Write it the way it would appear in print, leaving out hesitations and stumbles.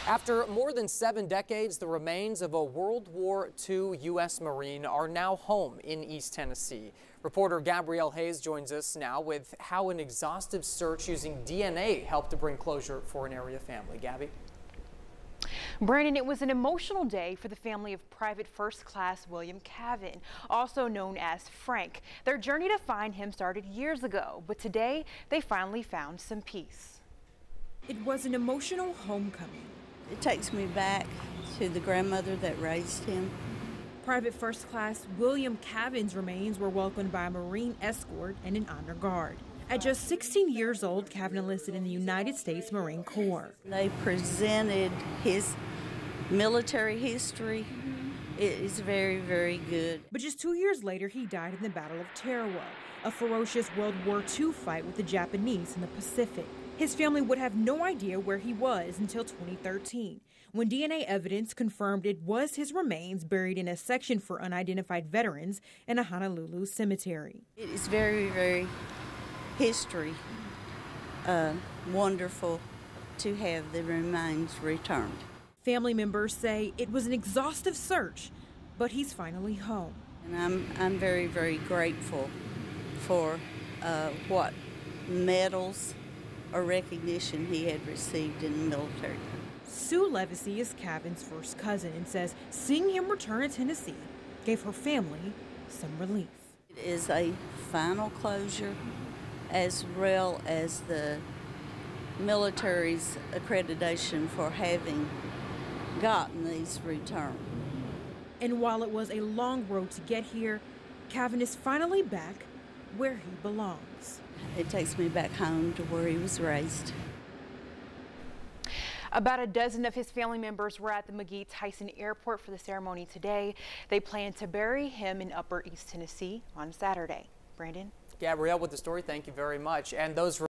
After more than 7 decades, the remains of a World War II U.S. Marine are now home in East Tennessee. Reporter Gabrielle Hayes joins us now with how an exhaustive search using DNA helped to bring closure for an area family. Gabby? Brandon, it was an emotional day for the family of Private First Class William Cavan, also known as Frank. Their journey to find him started years ago, but today they finally found some peace. It was an emotional homecoming. It takes me back to the grandmother that raised him. Private First Class William Cavan's remains were welcomed by a Marine escort and an honor guard. At just 16 years old, Cavan enlisted in the United States Marine Corps. They presented his military history. It is very, very good. But just 2 years later, he died in the Battle of Tarawa, a ferocious World War II fight with the Japanese in the Pacific. His family would have no idea where he was until 2013, when DNA evidence confirmed it was his remains buried in a section for unidentified veterans in a Honolulu cemetery. It is very, very wonderful to have the remains returned. Family members say it was an exhaustive search, but he's finally home. And I'm very, very grateful for what medals or recognition he had received in the military. Sue Levacy is Cavan's first cousin and says seeing him return to Tennessee gave her family some relief. It is a final closure, as well as the military's accreditation for having gotten these returned. And while it was a long road to get here, Cavan is finally back where he belongs. It takes me back home to where he was raised. About a dozen of his family members were at the McGee-Tyson Airport for the ceremony today. They plan to bury him in Upper East Tennessee on Saturday. Brandon? Gabrielle with the story, thank you very much. And those